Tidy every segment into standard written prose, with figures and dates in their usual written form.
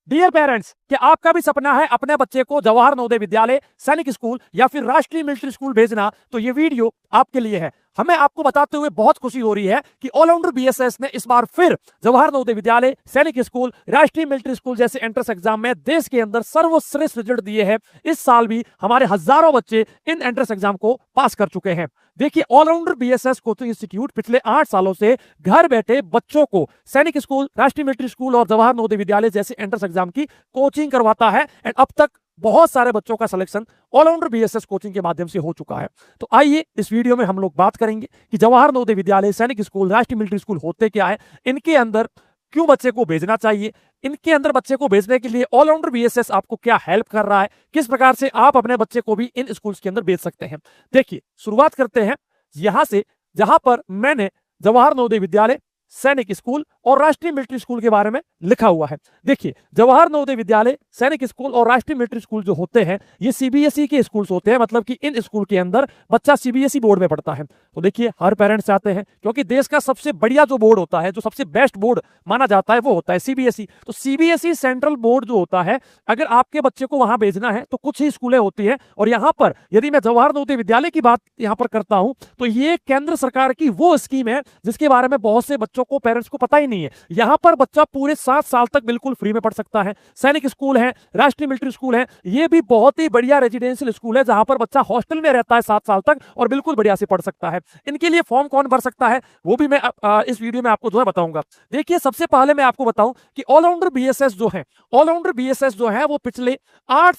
Dear parents, क्या आपका भी सपना है अपने बच्चे को जवाहर नवोदय विद्यालय, सैनिक स्कूल या फिर राष्ट्रीय मिलिट्री स्कूल भेजना? तो ये वीडियो आपके लिए है। हमें आपको बताते हुए बहुत खुशी हो रही है कि ऑलराउंडर बीएसएस ने इस बार फिर जवाहर नवोदय विद्यालय, सैनिक स्कूल, राष्ट्रीय मिलिट्री स्कूल जैसे एंट्रेंस एग्जाम में देश के अंदर सर्वश्रेष्ठ रिजल्ट दिए हैं। इस साल भी हमारे हजारों बच्चे इन एंट्रेंस एग्जाम को पास कर चुके हैं। देखिए, ऑलराउंडर बीएसएस कोचिंग इंस्टीट्यूट पिछले 8 सालों से घर बैठे बच्चों को सैनिक स्कूल, राष्ट्रीय मिलिट्री स्कूल और जवाहर नवोदय विद्यालय जैसे एंट्रेंस एग्जाम की कोचिंग करवाता है। एंड अब तक बहुत सारे बच्चों का सिलेक्शन ऑलराउंडर बीएसएस कोचिंग के माध्यम से हो चुका है। तो आइए इस वीडियो में हम लोग बात करेंगे कि जवाहर नवोदय विद्यालय, सैनिक स्कूल, राष्ट्रीय मिलिट्री स्कूल होते क्या है, इनके अंदर क्यों बच्चे को भेजना चाहिए, इनके अंदर बच्चे को भेजने के लिए ऑलराउंडर बीएसएस आपको क्या हेल्प कर रहा है, किस प्रकार से आप अपने बच्चे को भी इन स्कूल्स के अंदर भेज सकते हैं। देखिए, शुरुआत करते हैं यहां से जहां पर मैंने जवाहर नवोदय विद्यालय, सैनिक स्कूल और राष्ट्रीय मिलिट्री स्कूल के बारे में लिखा हुआ है। देखिए, जवाहर नवोदय विद्यालय, सैनिक स्कूल और राष्ट्रीय मिलिट्री स्कूल जो होते हैं ये सीबीएसई के स्कूल्स होते हैं, मतलब कि इन स्कूल के अंदर बच्चा सीबीएसई बोर्ड में पढ़ता है। तो देखिए, हर पेरेंट्स चाहते हैं, क्योंकि देश का सबसे बढ़िया जो बोर्ड होता है, जो सबसे बेस्ट बोर्ड माना जाता है, वो होता है सीबीएसई। तो सीबीएसई सेंट्रल बोर्ड जो होता है, अगर आपके बच्चे को वहां भेजना है तो कुछ ही स्कूलें होती है। और यहां पर यदि मैं जवाहर नवोदय विद्यालय की बात यहां पर करता हूं तो ये केंद्र सरकार की वो स्कीम है जिसके बारे में बहुत से बच्चों को, पेरेंट्स को पता ही नहीं है। यहां पर बच्चा पूरे 7 साल तक बिल्कुल फ्री में पढ़ सकता है। सैनिक स्कूल है, राष्ट्रीय मिलिट्री स्कूल है, ये भी बहुत ही बढ़िया रेजिडेंशियल स्कूल है जहां पर बच्चा हॉस्टल में रहता है 7 साल तक और बिल्कुल बढ़िया से पढ़ सकता है। इनके लिए फॉर्म कौन भर सकता है वो भी मैं इस वीडियो में आपको जो है बताऊंगा। देखिए, सबसे पहले मैं आपको बताऊं कि ऑलराउंडर बीएसएस जो है, ऑलराउंडर बीएसएस जो है वो पिछले 8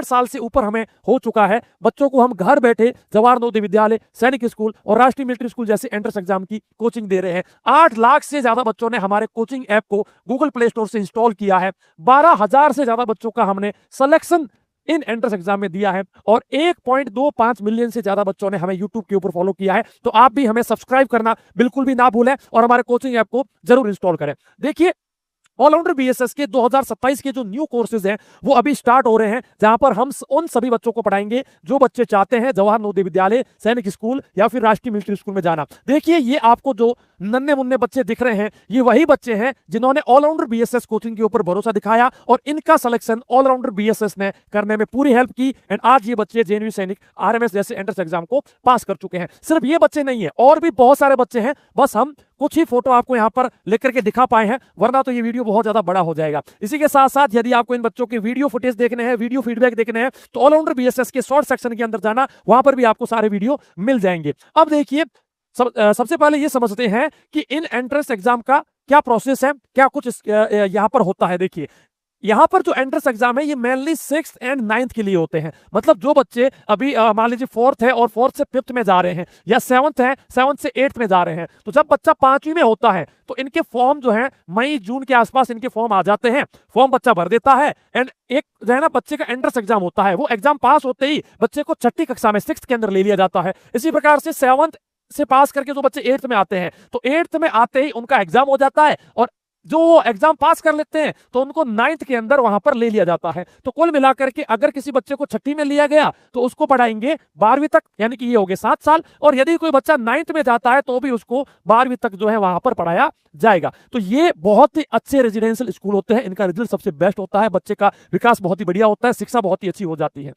साल से ऊपर हमें हो चुका है। बच्चों को हम घर बैठे जवाहर नवोदय विद्यालय, सैनिक स्कूल और राष्ट्रीय मिलिट्री स्कूल जैसे एंट्रेंस एग्जाम की कोचिंग दे रहे हैं। 8 लाख से ज्यादा बच्चों ने हमारे कोचिंग ऐप को गूगल प्ले स्टोर से इंस्टॉल किया है। 12,000 से ज्यादा बच्चों का हमने सिलेक्शन इन एंट्रेंस एग्जाम में दिया है और 1.25 मिलियन से ज्यादा बच्चों ने हमें यूट्यूब के ऊपर फॉलो किया है। तो आप भी हमें सब्सक्राइब करना बिल्कुल भी ना भूलें और हमारे कोचिंग ऐप को जरूर इंस्टॉल करें। देखिए, ऑलराउंडर बीएसएस के 2027 के जो न्यू कोर्सेज हैं वो अभी स्टार्ट हो रहे हैं, जहां पर हम उन सभी बच्चों को पढ़ाएंगे जो बच्चे चाहते हैं जवाहर नवोदय विद्यालय, सैनिक स्कूल या फिर राष्ट्रीय मिलिट्री स्कूल में जाना। देखिए, ये आपको जो नन्हे मुन्ने बच्चे दिख रहे हैं ये वही बच्चे हैं जिन्होंने ऑलराउंडर बीएसएस कोचिंग के ऊपर भरोसा दिखाया और इनका सिलेक्शन ऑलराउंडर बीएसएस ने करने में पूरी हेल्प की। एंड आज ये बच्चे जेएनयू सैनिक, आरएमएस जैसे एंट्रेंस एग्जाम को पास कर चुके हैं। सिर्फ ये बच्चे नहीं है, और भी बहुत सारे बच्चे हैं, बस हम कुछ ही फोटो आपको यहां पर लिख करके दिखा पाए हैं, वरना तो ये वीडियो बहुत ज्यादा बड़ा हो जाएगा। इसी के साथ साथ यदि आपको इन बच्चों के वीडियो फुटेज देखने हैं, वीडियो फीडबैक देखने हैं, तो ऑलराउंडर बीएसएस के शॉर्ट सेक्शन के अंदर जाना, वहां पर भी आपको सारे वीडियो मिल जाएंगे। अब देखिए, सबसे पहले ये समझते हैं कि इन एंट्रेंस एग्जाम का क्या प्रोसेस है, क्या कुछ यहां पर होता है। देखिए, यहां पर जो एंट्रेंस एग्जाम है ये मेनली 6th एंड 9th के लिए होते हैं। मतलब जो बच्चे अभी मान लीजिए 4th है और 4th से 5th में जा रहे हैं, या 7th है, 7th से 8th में जा रहे हैं, तो जब बच्चा 5वीं में होता है तो इनके फॉर्म जो है मई जून के आसपास इनके फॉर्म आ जाते हैं। फॉर्म बच्चा भर देता है एंड एक जो है ना बच्चे का एंट्रेंस एग्जाम होता है। वो एग्जाम पास होते ही बच्चे को 6ठी कक्षा में, 6th के अंदर ले लिया जाता है। इसी प्रकार से 7th से पास करके जो बच्चे 8th में आते हैं तो 8th में आते ही उनका एग्जाम हो जाता है, और जो एग्जाम पास कर लेते हैं तो उनको 9th के अंदर वहां पर ले लिया जाता है। तो कुल मिलाकर के अगर किसी बच्चे को 6ठी में लिया गया तो उसको पढ़ाएंगे 12वीं तक, यानी कि ये हो गए 7 साल। और यदि कोई बच्चा 9th में जाता है तो भी उसको 12वीं तक जो है वहां पर पढ़ाया जाएगा। तो ये बहुत ही अच्छे रेजिडेंशियल स्कूल होते हैं, इनका रिजल्ट सबसे बेस्ट होता है, बच्चे का विकास बहुत ही बढ़िया होता है, शिक्षा बहुत ही अच्छी हो जाती है।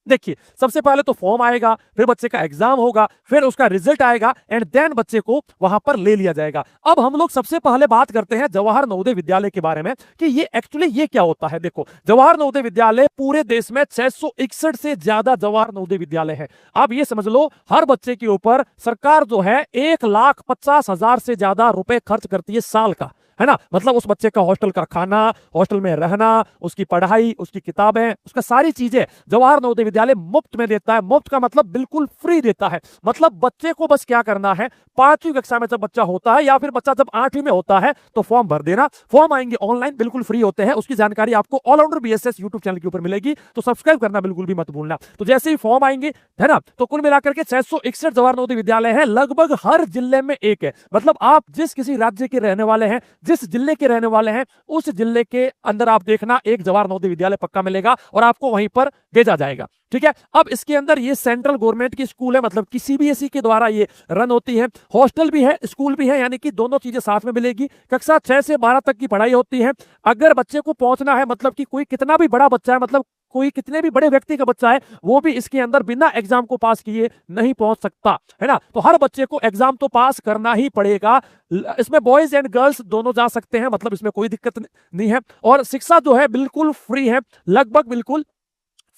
देखिए, सबसे पहले तो फॉर्म आएगा, फिर बच्चे का एग्जाम होगा, फिर उसका रिजल्ट आएगा एंड देन बच्चे को वहां पर ले लिया जाएगा। अब हम लोग सबसे पहले बात करते हैं जवाहर नवोदय विद्यालय के बारे में कि ये एक्चुअली ये क्या होता है। देखो, जवाहर नवोदय विद्यालय पूरे देश में 661 से ज्यादा जवाहर नवोदय विद्यालय है। आप ये समझ लो, हर बच्चे के ऊपर सरकार जो है 1,50,000 से ज्यादा रुपए खर्च करती है साल का, है ना। मतलब उस बच्चे का हॉस्टल का खाना, हॉस्टल में रहना, उसकी पढ़ाई, उसकी किताबें, उसका सारी चीजें जवाहर नवोदय विद्यालय मुफ्त में देता है। मुफ्त का मतलब बिल्कुल फ्री देता है। मतलब बच्चे को बस क्या करना है, 5वीं कक्षा में जब बच्चा होता है या फिर बच्चा जब 8वीं में होता है तो फॉर्म भर देना। फॉर्म आएंगे ऑनलाइन, बिल्कुल फ्री होते हैं। उसकी जानकारी आपको ऑलराउंडर बीएसएस यूट्यूब चैनल के ऊपर मिलेगी, तो सब्सक्राइब करना बिल्कुल भी मत भूलना। तो जैसे ही फॉर्म आएंगे, है ना, तो कुल मिलाकर के 661 जवाहर नवोदय विद्यालय है, लगभग हर जिले में एक है। मतलब आप जिस किसी राज्य के रहने वाले हैं, जिस जिले के रहने वाले हैं उस जिले के अंदर आप देखना एक जवाहर नवोदय विद्यालय पक्का मिलेगा और आपको वहीं पर भेजा जाएगा। ठीक है, अब इसके अंदर ये सेंट्रल गवर्नमेंट की स्कूल है, मतलब कि सीबीएसई के द्वारा ये रन होती है। हॉस्टल भी है, स्कूल भी है, यानी कि दोनों चीजें साथ में मिलेगी। कक्षा 6 से 12 तक की पढ़ाई होती है। अगर बच्चे को पहुंचना है, मतलब कि कोई कितना भी बड़ा बच्चा है, मतलब कोई कितने भी बड़े व्यक्ति का बच्चा है, वो भी इसके अंदर बिना एग्जाम को पास किए नहीं पहुंच सकता, है ना। तो हर बच्चे को एग्जाम तो पास करना ही पड़ेगा। इसमें बॉयज एंड गर्ल्स दोनों जा सकते हैं, मतलब इसमें कोई दिक्कत नहीं है। और शिक्षा जो है बिल्कुल फ्री है, लगभग बिल्कुल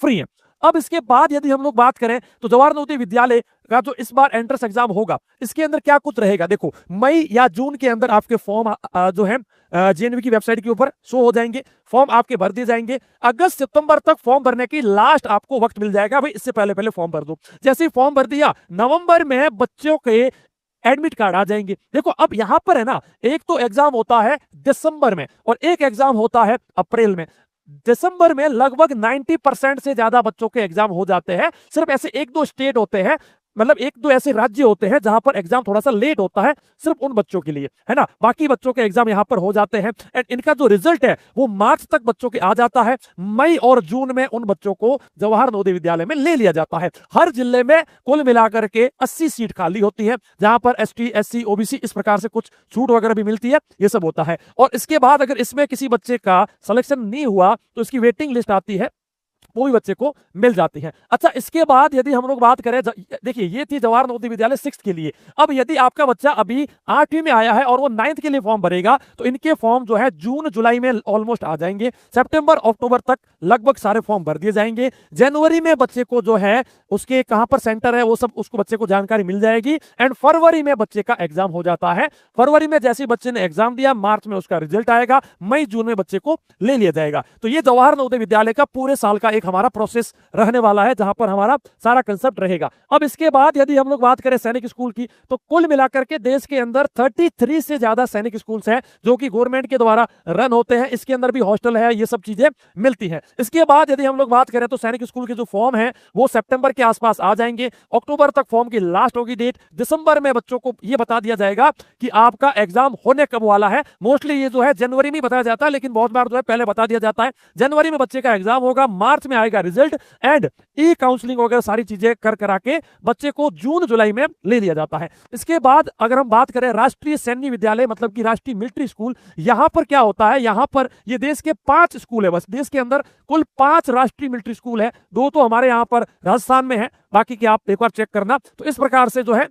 फ्री है। अब इसके बाद यदि हम लोग बात करें तो जवाहर नवोदय विद्यालय का जो इस बार एंट्रेंस एग्जाम होगा, इसके अंदर क्या कुछ रहेगा। देखो, मई या जून के अंदर आपके फॉर्म जो है जेएनवी की वेबसाइट के ऊपर शो हो जाएंगे, फॉर्म आपके भर दिए जाएंगे। अगस्त सितंबर तक फॉर्म भरने की लास्ट आपको वक्त मिल जाएगा, भाई इससे पहले पहले फॉर्म भर दो। जैसे ही फॉर्म भर दिया, नवंबर में बच्चों के एडमिट कार्ड आ जाएंगे। देखो, अब यहां पर है ना, एक तो एग्जाम होता है दिसंबर में और एक एग्जाम होता है अप्रैल में। दिसंबर में लगभग 90% से ज्यादा बच्चों के एग्जाम हो जाते हैं। सिर्फ ऐसे एक दो स्टेट होते हैं, मतलब एक दो ऐसे राज्य होते हैं जहां पर एग्जाम थोड़ा सा लेट होता है, सिर्फ उन बच्चों के लिए, है ना। बाकी बच्चों के एग्जाम यहां पर हो जाते हैं एंड इनका जो रिजल्ट है वो मार्च तक बच्चों के आ जाता है। मई और जून में उन बच्चों को जवाहर नवोदय विद्यालय में ले लिया जाता है। हर जिले में कुल मिलाकर के 80 सीट खाली होती है, जहां पर एसटी, एससी, ओबीसी इस प्रकार से कुछ छूट वगैरह भी मिलती है, ये सब होता है। और इसके बाद अगर इसमें किसी बच्चे का सिलेक्शन नहीं हुआ तो इसकी वेटिंग लिस्ट आती है, वो भी बच्चे को मिल जाती है। अच्छा, इसके बाद यदि हम लोग बात करें, देखिए ये थी जवाहर नवोदय विद्यालय 6th के लिए। अब यदि आपका बच्चा अभी 8वीं में आया है और वो 9th के लिए फॉर्म भरेगा, तो इनके फॉर्म जो है जून जुलाई में ऑलमोस्ट आ जाएंगे। सितंबर अक्टूबर तक लगभग सारे फॉर्म भर दिए जाएंगे। जनवरी में बच्चे को जो है उसके कहां पर सेंटर है वो सब उसको बच्चे को जानकारी मिल जाएगी एंड फरवरी में बच्चे का एग्जाम हो जाता है। फरवरी में जैसे बच्चे ने एग्जाम दिया, मार्च में उसका रिजल्ट आएगा, मई जून में बच्चे को ले लिया जाएगा। तो ये जवाहर नवोदय विद्यालय का पूरे साल का एक हमारा प्रोसेस रहने वाला है, जहां पर हमारा सारा कंसेप्ट रहेगा। अब इसके बाद यदि हम लोग बात करें सैनिक स्कूल की, तो कुल मिलाकर के देश के अंदर 33 से ज्यादा सैनिक स्कूल्स हैं जो कि गवर्नमेंट के द्वारा रन होते हैं। इसके अंदर भी हॉस्टल है, ये सब चीजें मिलती हैं। इसके बाद यदि हम लोग बात करें तो सैनिक स्कूल के जो फॉर्म है वो सितंबर के आसपास आ जाएंगे। अक्टूबर तक फॉर्म की लास्ट होगी डेट। दिसंबर में बच्चों को यह बता दिया जाएगा कि आपका एग्जाम होने कब वाला है। मोस्टली ये जो है जनवरी में बताया जाता है, लेकिन बहुत बार जो है पहले बता दिया जाता है। जनवरी में बच्चे का एग्जाम होगा, मार्च में आएगा रिजल्ट एंड ई काउंसलिंग वगैरह सारी चीजें कर करा के बच्चे को जून जुलाई में ले लिया जाता है। इसके बाद अगर हम बात करें राष्ट्रीय सैन्य विद्यालय, मतलब कि राष्ट्रीय मिलिट्री स्कूल, यहां पर क्या होता है, यहां पर ये देश के 5 स्कूल है, बस देश के अंदर कुल 5 राष्ट्रीय मिलिट्री स्कूल है। 2 तो हमारे यहां पर राजस्थान में है, बाकी की आप एक बार चेक करना। तो इस प्रकार से जो है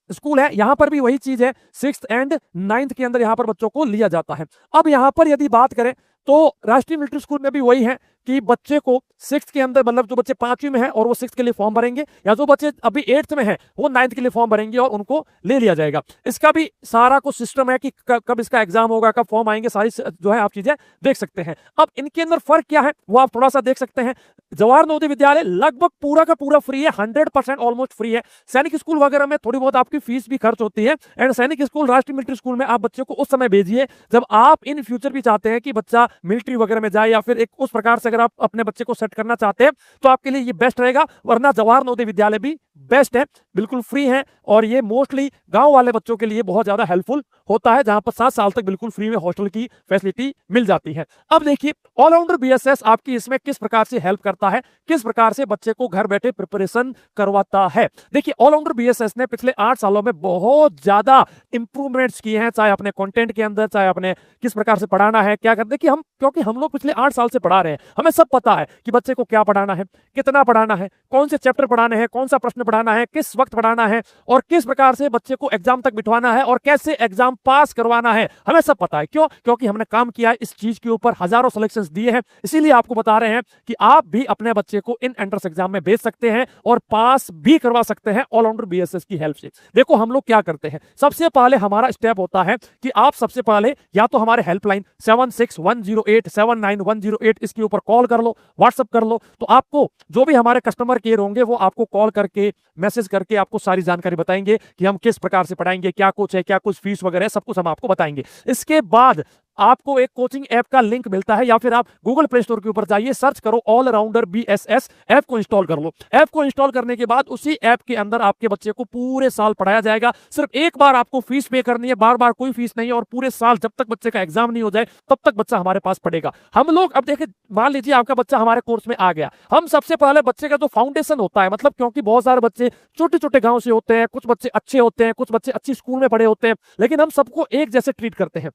स्कूल है, यहां पर भी वही चीज है, 6th एंड 9th के अंदर यहां पर बच्चों को लिया जाता है। अब यहां पर यदि बात करें तो राष्ट्रीय मिलिट्री स्कूल में भी वही है कि बच्चे को 6th के अंदर, मतलब जो बच्चे 5वीं में है और वो 6th के लिए फॉर्म भरेंगे, या जो बच्चे अभी 8th में है वो 9th के लिए फॉर्म भरेंगे और उनको ले लिया जाएगा। इसका भी सारा कुछ सिस्टम है कि कब इसका एग्जाम होगा, कब फॉर्म आएंगे, सारी जो है आप चीजें देख सकते हैं। अब इनके अंदर फर्क क्या है वो आप थोड़ा सा देख सकते हैं। जवाहर नवोदय विद्यालय लगभग पूरा का पूरा फ्री है, 100% ऑलमोस्ट फ्री है। सैनिक स्कूल वगैरह में थोड़ी बहुत आपकी फीस भी खर्च होती है एंड सैनिक स्कूल, राष्ट्रीय मिलिट्री स्कूल में आप बच्चे को उस समय भेजिए जब आप इन फ्यूचर भी चाहते हैं कि बच्चा मिलिट्री वगैरह में जाए, या फिर एक उस प्रकार से अगर आप अपने बच्चे को सेट करना चाहते हैं तो आपके लिए ये बेस्ट रहेगा। वरना जवाहर नवोदय विद्यालय भी बेस्ट है, बिल्कुल फ्री है और ये मोस्टली गांव वाले बच्चों के लिए बहुत ज्यादा हेल्पफुल होता है, जहां पर 7 साल तक बिल्कुल फ्री में हॉस्टल की फैसिलिटी मिल जाती है। अब देखिए ऑलराउंडर बीएसएस आपकी इसमें किस प्रकार से हेल्प करता है, किस प्रकार से बच्चे को घर बैठे प्रिपरेशन करवाता है। देखिए ऑलराउंडर बीएसएस ने पिछले 8 सालों में बहुत ज्यादा इंप्रूवमेंट्स किए हैं, चाहे अपने कंटेंट के अंदर, चाहे अपने किस प्रकार से पढ़ाना है, क्या करते, कि हम, क्योंकि हम लोग पिछले 8 साल से पढ़ा रहे हैं, हमें सब पता है कि बच्चे को क्या पढ़ाना है, कितना पढ़ाना है, कौन से चैप्टर पढ़ाने हैं, कौन सा प्रश्न पढ़ाना है, किस वक्त पढ़ाना है और किस प्रकार से बच्चे को एग्जाम तक बिठवाना है और कैसे एग्जाम पास करवाना है, हमें सब पता है। क्यों? क्योंकि हमने काम किया है इस चीज के ऊपर, हजारों सिलेक्शंस दिए हैं। इसीलिए आपको बता रहे हैं कि आप भी अपने बच्चे को इन एंट्रेंस एग्जाम में भेज सकते हैं और पास भी करवा सकते हैं ऑलराउंडर बीएसएस की हेल्प से। देखो हम लोग क्या करते हैं, सबसे पहले हमारा स्टेप होता है कि आप सबसे पहले या तो हमारे हेल्पलाइन 7610879108 इसके ऊपर कॉल कर लो, व्हाट्सएप कर लो, तो आपको जो भी हमारे कस्टमर केयर होंगे वो आपको कॉल करके, मैसेज करके आपको सारी जानकारी बताएंगे कि हम किस प्रकार से पढ़ाएंगे, क्या कुछ है, क्या कुछ फीस वगैरह, सब कुछ हम आपको बताएंगे। इसके बाद आपको एक कोचिंग ऐप का लिंक मिलता है, या फिर आप गूगल प्ले स्टोर के ऊपर जाइए, सर्च करो ऑलराउंडर बीएसएस, ऐप को इंस्टॉल कर लो। ऐप को इंस्टॉल करने के बाद उसी ऐप के अंदर आपके बच्चे को पूरे साल पढ़ाया जाएगा। सिर्फ एक बार आपको फीस पे करनी है, बार बार कोई फीस नहीं है, और पूरे साल जब तक बच्चे का एग्जाम नहीं हो जाए तब तक बच्चा हमारे पास पढ़ेगा। हम लोग अब देखिए, मान लीजिए आपका बच्चा हमारे कोर्स में आ गया, हम सबसे पहले बच्चे का जो फाउंडेशन होता है, मतलब क्योंकि बहुत सारे बच्चे छोटे छोटे गांव से होते हैं, कुछ बच्चे अच्छे होते हैं, कुछ बच्चे अच्छी स्कूल में पढ़े होते हैं, लेकिन हम सबको एक जैसे ट्रीट करते हैं।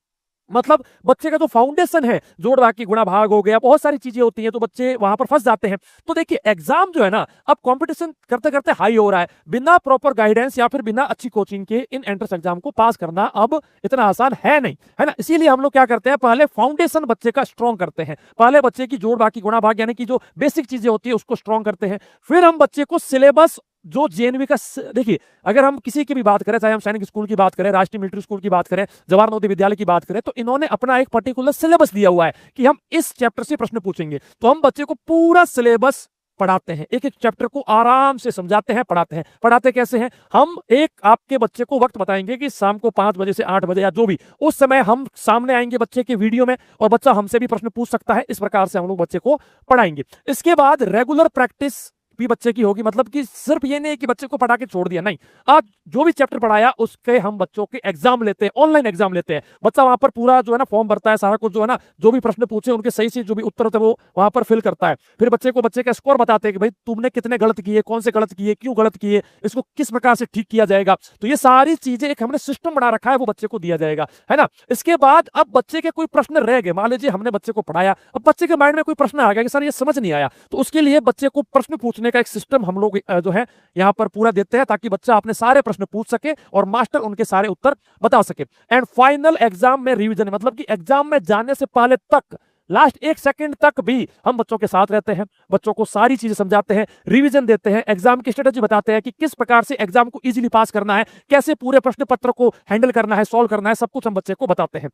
मतलब बच्चे का जो फाउंडेशन है, जोड़ भाग की गुणा भाग हो गया, बहुत सारी चीजें होती हैं, तो बच्चे वहां पर फंस जाते हैं। तो देखिए एग्जाम जो है ना, अब कंपटीशन करते करते हाई हो रहा है, बिना प्रॉपर गाइडेंस या फिर बिना अच्छी कोचिंग के इन एंट्रेंस एग्जाम को पास करना अब इतना आसान है नहीं, है ना। इसीलिए हम लोग क्या करते हैं, पहले फाउंडेशन बच्चे का स्ट्रॉन्ग करते हैं, पहले बच्चे की जोड़ भाग की गुणा भाग यानी कि जो बेसिक चीजें होती है उसको स्ट्रॉन्ग करते हैं। फिर हम बच्चे को सिलेबस जो जेएनवी का, देखिए अगर हम किसी की भी बात करें, चाहे हम सैनिक स्कूल की बात करें, राष्ट्रीय मिलिट्री स्कूल की बात करें, जवाहर नवोदय विद्यालय की बात करें, तो इन्होंने अपना एक पर्टिकुलर सिलेबस दिया हुआ है कि हम इस चैप्टर से प्रश्न पूछेंगे। तो हम बच्चे को पूरा सिलेबस पढ़ाते हैं, एक एक चैप्टर को आराम से समझाते हैं, पढ़ाते हैं। पढ़ाते कैसे हैं, हम एक आपके बच्चे को वक्त बताएंगे कि शाम को 5 बजे से 8 बजे या जो भी, उस समय हम सामने आएंगे बच्चे के वीडियो में, और बच्चा हमसे भी प्रश्न पूछ सकता है। इस प्रकार से हम लोग बच्चे को पढ़ाएंगे। इसके बाद रेगुलर प्रैक्टिस भी बच्चे की होगी, मतलब कि सिर्फ ये नहीं कि बच्चे को पढ़ा के छोड़ दिया, नहीं, आज जो भी चैप्टर पढ़ाया उसके हम बच्चों के एग्जाम लेते हैं, ऑनलाइन एग्जाम लेते हैं। बच्चा वहां पर पूरा जो है ना फॉर्म भरता है, सारा कुछ जो है ना, जो भी प्रश्न पूछे उनके सही से जो भी उत्तर होते हैं वो वहां पर फिल करता है। फिर बच्चे को बच्चे का स्कोर बताते हैं कि भाई तुमने कितने गलत किए, कौन से गलत किए, क्यों गलत किए, इसको किस प्रकार से ठीक किया जाएगा। तो ये सारी चीजें एक हमने सिस्टम बना रखा है, वो बच्चे को दिया जाएगा, है ना। इसके बाद अब बच्चे के कोई प्रश्न रह गए, मान लीजिए हमने बच्चे को पढ़ाया, अब बच्चे के माइंड में कोई प्रश्न आ गया कि सर ये समझ नहीं आया, तो उसके लिए बच्चे को प्रश्न पूछने का एक सिस्टम हम लोग जो है यहां पर पूरा देते हैं, ताकि बच्चा अपने सारे प्रश्न पूछ सके और मास्टर उनके सारे उत्तर बता सके। एंड फाइनल एग्जाम में रिवीजन, मतलब कि एग्जाम में जाने से पहले तक, लास्ट 1 सेकंड तक भी हम बच्चों के साथ रहते हैं, बच्चों को सारी चीजें समझाते हैं, रिवीजन देते हैं, एग्जाम की स्ट्रेटेजी बताते हैं कि किस प्रकार से एग्जाम को इजीली पास करना है, कैसे पूरे प्रश्न पत्र को हैंडल करना है, सॉल्व करना है, सब कुछ हम बच्चे को बताते हैं।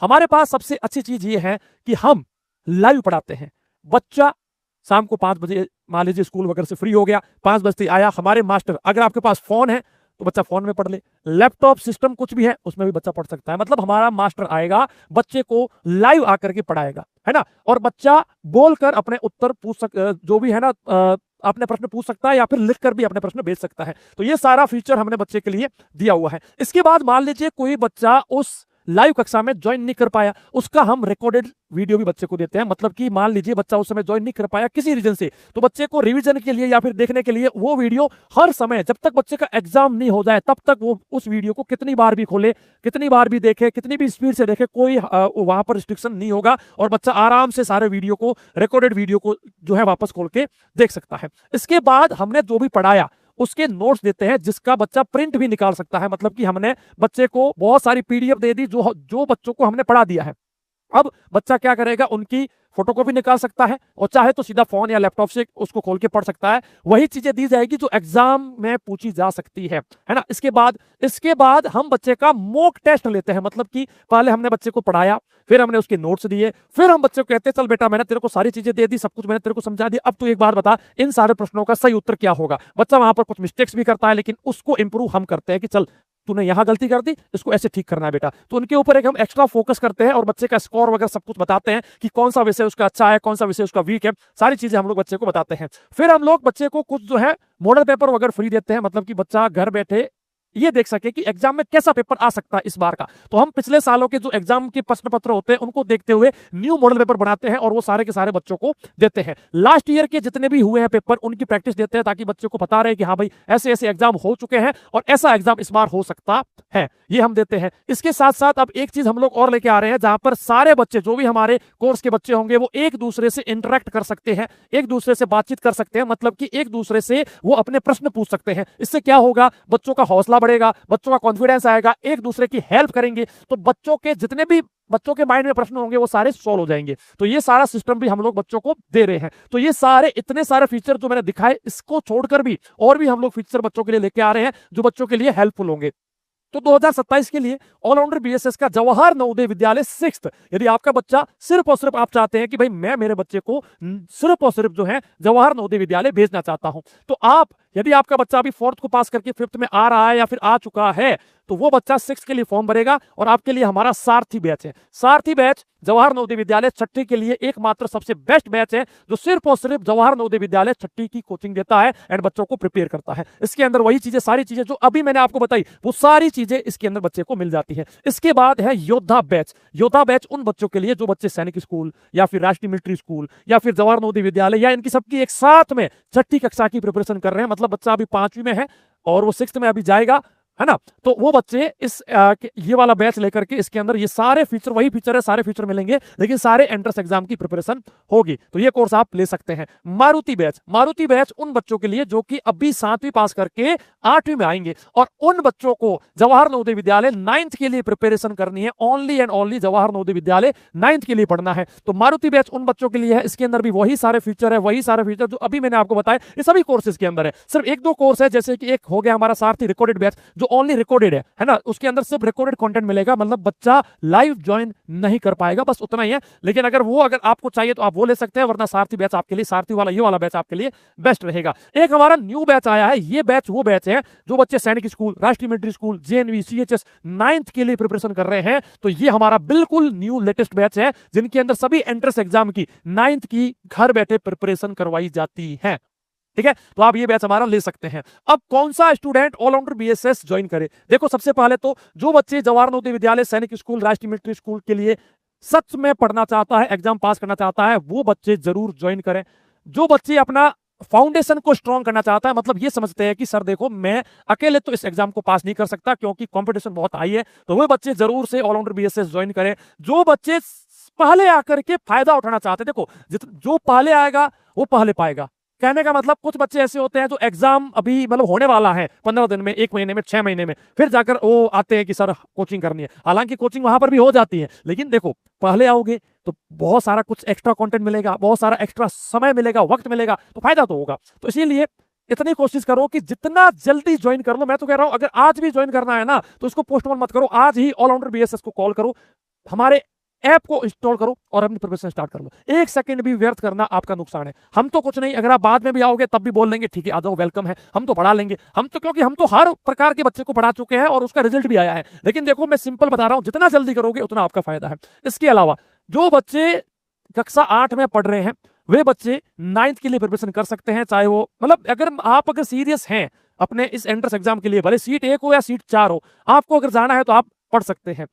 हमारे पास सबसे अच्छी चीज ये है कि हम लाइव पढ़ाते हैं। बच्चा शाम को 5 बजे मान लीजिए स्कूल वगैरह से फ्री हो गया, 5 बजते आया, हमारे मास्टर, अगर आपके पास फोन है तो बच्चा फोन में पढ़ ले, लैपटॉप सिस्टम कुछ भी है उसमें भी बच्चा पढ़ सकता है। मतलब हमारा मास्टर आएगा, बच्चे को लाइव आकर के पढ़ाएगा, है ना, और बच्चा बोलकर अपने उत्तर पूछ जो भी है ना अपने प्रश्न पूछ सकता है, या फिर लिखकर भी अपने प्रश्न भेज सकता है। तो ये सारा फीचर हमने बच्चे के लिए दिया हुआ है। इसके बाद मान लीजिए कोई बच्चा उस लाइव कक्षा में ज्वाइन नहीं कर पाया, उसका हम रिकॉर्डेड वीडियो भी बच्चे को देते हैं। मतलब कि मान लीजिए बच्चा उस समय ज्वाइन नहीं कर पाया किसी रीजन से, तो बच्चे को रिवीजन के लिए या फिर देखने के लिए वो वीडियो हर समय, जब तक बच्चे का एग्जाम नहीं हो जाए तब तक वो उस वीडियो को कितनी बार भी खोले, कितनी बार भी देखे, कितनी भी स्पीड से देखे, कोई वहां पर रिस्ट्रिक्शन नहीं होगा, और बच्चा आराम से सारे वीडियो को, रिकॉर्डेड वीडियो को जो है वापस खोल के देख सकता है। इसके बाद हमने जो भी पढ़ाया उसके नोट्स देते हैं, जिसका बच्चा प्रिंट भी निकाल सकता है। मतलब कि हमने बच्चे को बहुत सारी पीडीएफ दे दी जो बच्चों को हमने पढ़ा दिया है। अब बच्चा क्या करेगा, उनकी फोटोकॉपी निकाल सकता है, और चाहे तो सीधा फोन या लैपटॉप से उसको खोल के पढ़ सकता है। वही चीजें दी जाएगी जो एग्जाम में पूछी जा सकती है ना। इसके बाद हम बच्चे का मॉक टेस्ट लेते हैं। मतलब कि पहले हमने बच्चे को पढ़ाया, फिर हमने उसके नोट्स दिए, फिर हम बच्चे को कहते हैं चल बेटा मैंने तेरे को सारी चीजें दे दी, सब कुछ मैंने तेरे को समझा दिया, अब तू एक बार बता इन सारे प्रश्नों का सही उत्तर क्या होगा। बच्चा वहां पर कुछ मिस्टेक्स भी करता है, लेकिन उसको इंप्रूव हम करते हैं कि चल तूने यहां गलती कर दी, इसको ऐसे ठीक करना है बेटा। तो उनके ऊपर एक हम एक्स्ट्रा फोकस करते हैं और बच्चे का स्कोर वगैरह सब कुछ बताते हैं कि कौन सा विषय उसका अच्छा है, कौन सा विषय उसका वीक है, सारी चीजें हम लोग बच्चे को बताते हैं। फिर हम लोग बच्चे को कुछ जो है मॉडल पेपर वगैरह फ्री देते हैं, मतलब कि बच्चा घर बैठे ये देख सके कि एग्जाम में कैसा पेपर आ सकता है इस बार का। तो हम पिछले सालों के जो एग्जाम के प्रश्न पत्र होते हैं उनको देखते हुए न्यू मॉडल पेपर बनाते हैं और वो सारे के सारे बच्चों को देते हैं। लास्ट ईयर के जितने भी हुए हैं पेपर उनकी प्रैक्टिस देते हैं, ताकि बच्चों को पता रहे कि हाँ भाई ऐसे ऐसे एग्जाम हो चुके हैं और ऐसा एग्जाम इस बार हो सकता है, ये हम देते हैं। इसके साथ साथ अब एक चीज हम लोग और लेके आ रहे हैं, जहां पर सारे बच्चे जो भी हमारे कोर्स के बच्चे होंगे वो एक दूसरे से इंटरेक्ट कर सकते हैं, एक दूसरे से बातचीत कर सकते हैं। मतलब कि एक दूसरे से वो अपने प्रश्न पूछ सकते हैं। इससे क्या होगा, बच्चों का हौसला बढ़ेगा, बच्चों का कॉन्फिडेंस आएगा, एक दूसरे की हेल्प करेंगे, तो बच्चों के जितने भी बच्चों के माइंड में प्रश्न होंगे वो सारे सॉल्व हो जाएंगे। तो ये सारा सिस्टम भी हम लोग बच्चों को दे रहे हैं। तो ये सारे इतने सारे फीचर जो मैंने दिखाए, इसको छोड़कर भी और भी हम लोग फीचर बच्चों के लिए लेके आ रहे हैं जो बच्चों के लिए हेल्पफुल होंगे। तो 2027 के लिए ऑलराउंडर बीएसएस का जवाहर नवोदय विद्यालय 6th, यदि आपका बच्चा सिर्फ और सिर्फ आप चाहते हैं कि भाई मैं मेरे बच्चे को सिर्फ और सिर्फ जो है जवाहर नवोदय विद्यालय भेजना चाहता हूं, तो आप यदि आपका बच्चा अभी 4th को पास करके 5th में आ रहा है या फिर आ चुका है, तो वो बच्चा 6th के लिए फॉर्म भरेगा और आपके लिए हमारा सारथी बैच है। सारथी बैच जवाहर नवोदय विद्यालय छठी के लिए एकमात्र सबसे बेस्ट बैच है, जो सिर्फ और सिर्फ जवाहर नवोदय विद्यालय छठी की कोचिंग देता है एंड बच्चों को प्रिपेयर करता है। इसके अंदर वही चीजें, सारी चीजें जो अभी मैंने आपको बताई, वो सारी चीजें इसके अंदर बच्चे को मिल जाती है। इसके बाद है योद्धा बैच। योद्धा बैच उन बच्चों के लिए जो बच्चे सैनिक स्कूल या फिर राष्ट्रीय मिलिट्री स्कूल या फिर जवाहर नवोदय विद्यालय या इनकी सबकी एक साथ में छठी कक्षा की प्रिपरेशन कर रहे हैं। मतलब बच्चा अभी 5वीं में है और वो 6th में अभी जाएगा, है ना। तो वो बच्चे इस ये वाला बैच लेकर के इसके अंदर ये सारे फीचर, वही फीचर है, सारे फीचर मिलेंगे, लेकिन सारे एंट्रेंस एग्जाम की प्रिपरेशन होगी। तो ये कोर्स आप ले सकते हैं। मारुति बैच, मारुति बैच उन बच्चों के लिए जो कि अभी 7वीं पास करके 8वीं में आएंगे और उन बच्चों को जवाहर नवोदय विद्यालय 9th के लिए प्रिपरेशन करनी है। Only and only Jawahar Navodaya Vidyalaya 9th के लिए पढ़ना है। तो मारुति बैच उन बच्चों के लिए है। इसके अंदर भी वही सारे फीचर है, वही सारे फीचर जो अभी मैंने आपको बताया, ये सभी कोर्सेज के अंदर है। सिर्फ 1-2 कोर्स है, जैसे कि एक हो गया हमारा सारथी रिकॉर्डेड बैच जो ओनली रिकॉर्डेड है ना, उसके अंदर सिर्फ रिकॉर्डेड कंटेंट मिलेगा, मतलब बच्चा लाइव ज्वाइन नहीं कर पाएगा, बस उतना ही है। लेकिन अगर आपको चाहिए तो आप वो ले सकते हैं, वरना सारथी बैच आपके लिए, सारथी वाला ये वाला बैच आपके लिए बेस्ट रहेगा। एक हमारा न्यू बैच आया है, ये बैच वो बैच है जो बच्चे सैनिक स्कूल, राष्ट्रीय military school, JNV, CHS 9th के लिए प्रिपरेशन कर रहे हैं। तो ये हमारा बिल्कुल न्यू लेटेस्ट बैच है, जिनके अंदर सभी एंट्रेंस एग्जाम की 9th की घर बैठे प्रिपरेशन करवाई जाती है। ठीक है, तो आप ये बैच हमारा ले सकते हैं। अब कौन सा स्टूडेंट ऑलराउंडर बीएसएस ज्वाइन करे? देखो, सबसे पहले तो जो बच्चे जवाहर नवोदय विद्यालय, सैनिक स्कूल, राष्ट्रीय मिलिट्री स्कूल के लिए सच में पढ़ना चाहता है, एग्जाम पास करना चाहता है, वो बच्चे जरूर ज्वाइन करें। जो बच्चे अपना फाउंडेशन को स्ट्रॉन्ग करना चाहता है, मतलब ये समझते हैं कि सर देखो मैं अकेले तो इस एग्जाम को पास नहीं कर सकता क्योंकि कंपटीशन बहुत हाई है, तो वो बच्चे जरूर से ऑलराउंडर बीएसएस ज्वाइन करें। जो बच्चे पहले आकर के फायदा उठाना चाहते हैं, देखो जो पहले आएगा वो पहले पाएगा। कहने का मतलब कुछ बच्चे ऐसे होते हैं जो एग्जाम अभी मतलब होने वाला है 15 दिन में, 1 महीने में, 6 महीने में, फिर जाकर वो आते हैं कि सर कोचिंग करनी है। हालांकि कोचिंग वहां पर भी हो जाती है, लेकिन देखो पहले आओगे तो बहुत सारा कुछ एक्स्ट्रा कंटेंट मिलेगा, बहुत सारा एक्स्ट्रा समय मिलेगा, वक्त मिलेगा, तो फायदा तो होगा। तो इसीलिए इतनी कोशिश करो कि जितना जल्दी ज्वाइन कर लो। मैं तो कह रहा हूं अगर आज भी ज्वाइन करना है ना, तो इसको पोस्टपोन मत करो, आज ही ऑलराउंडर बीएसएस को कॉल करो, हमारे ऐप को इंस्टॉल करो और अपनी प्रिपरेशन स्टार्ट कर लो। 1 सेकंड भी व्यर्थ करना आपका नुकसान है। हम तो कुछ नहीं, अगर आप बाद में भी आओगे तब भी बोल देंगे ठीक है आ जाओ, वेलकम है, हम तो पढ़ा लेंगे, हम तो, क्योंकि हम तो हर प्रकार के बच्चे को पढ़ा चुके हैं और उसका रिजल्ट भी आया है। लेकिन देखो मैं सिंपल बता रहा हूं, जितना जल्दी करोगे उतना आपका फायदा है। इसके अलावा जो बच्चे कक्षा 8 में पढ़ रहे हैं, वे बच्चे 9th के लिए प्रिपरेशन कर सकते हैं। चाहे वो मतलब अगर सीरियस हैं अपने इस एंट्रेंस एग्जाम के लिए, भले सीट 1 हो या सीट 4 हो, आपको अगर जाना है तो आप पढ़ सकते हैं।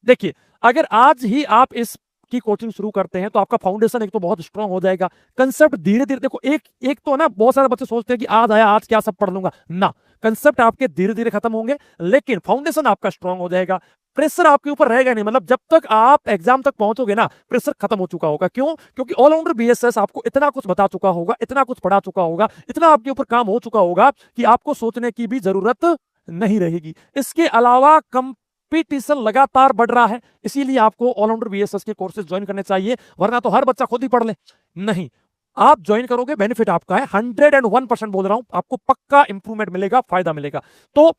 देखिए, अगर आज ही आप इस की कोचिंग शुरू करते हैं तो आपका फाउंडेशन एक तो बहुत स्ट्रांग हो जाएगा। कंसेप्ट धीरे धीरे, देखो एक तो ना बहुत सारे बच्चे सोचते हैं कि आज आया आज क्या सब पढ़ लूंगा ना, कंसेप्ट आपके धीरे धीरे खत्म होंगे, लेकिन फाउंडेशन आपका स्ट्रांग हो जाएगा। प्रेशर आपके ऊपर रहेगा नहीं, मतलब जब तक आप एग्जाम तक पहुंचोगे ना, प्रेशर खत्म हो चुका होगा। क्यों? क्योंकि ऑलराउंडर बीएसएस आपको इतना कुछ बता चुका होगा, इतना कुछ पढ़ा चुका होगा, इतना आपके ऊपर काम हो चुका होगा कि आपको सोचने की भी जरूरत नहीं रहेगी। इसके अलावा कंपटीशन लगातार बढ़ रहा है, इसीलिए आपको ऑलराउंडर बीएसएस के कोर्सेज ज्वाइन करने चाहिए, वरना तो हर बच्चा खुद ही पढ़ ले। नहीं, आप ज्वाइन करोगे, बेनिफिट आपका है, 101% बोल रहा हूं, आपको पक्का इंप्रूवमेंट मिलेगा, फायदा मिलेगा। तो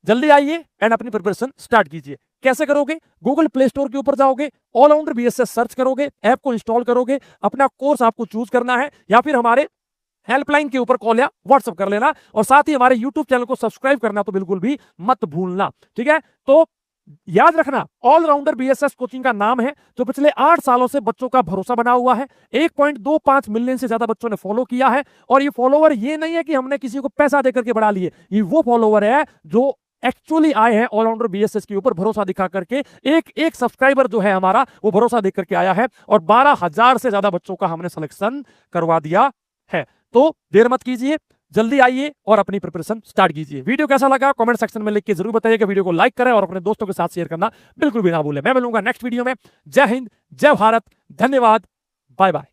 जल्दी आइए एंड अपनी प्रिपरेशन स्टार्ट कीजिए। कैसे करोगे? गूगल प्ले स्टोर के ऊपर जाओगे, ऑलराउंडर बीएसएस सर्च करोगे, ऐप को इंस्टॉल करोगे, अपना कोर्स आपको चूज करना है, या फिर हमारे हेल्पलाइन के ऊपर कॉल या व्हाट्सएप कर लेना, और साथ ही हमारे यूट्यूब चैनल को सब्सक्राइब करना तो बिल्कुल भी मत भूलना। ठीक है, तो याद रखना, ऑलराउंडर बीएसएस कोचिंग का नाम है जो पिछले 8 सालों से बच्चों का भरोसा बना हुआ है। 1.25 मिलियन से ज्यादा बच्चों ने फॉलो किया है, और ये फॉलोवर ये नहीं है कि हमने किसी को पैसा देकर के बढ़ा लिए, ये वो फॉलोवर है जो एक्चुअली आए हैं ऑलराउंडर बीएसएस के ऊपर भरोसा दिखा करके। एक सब्सक्राइबर जो है हमारा, वो भरोसा देख करके आया है, और 12,000 से ज्यादा बच्चों का हमने सिलेक्शन करवा दिया है। तो देर मत कीजिए, जल्दी आइए और अपनी प्रिपरेशन स्टार्ट कीजिए। वीडियो कैसा लगा कमेंट सेक्शन में लिख के जरूर बताइएगा। वीडियो को लाइक करें और अपने दोस्तों के साथ शेयर करना बिल्कुल भी ना भूलें। मैं मिलूंगा नेक्स्ट वीडियो में। जय हिंद, जय भारत, धन्यवाद, बाय बाय।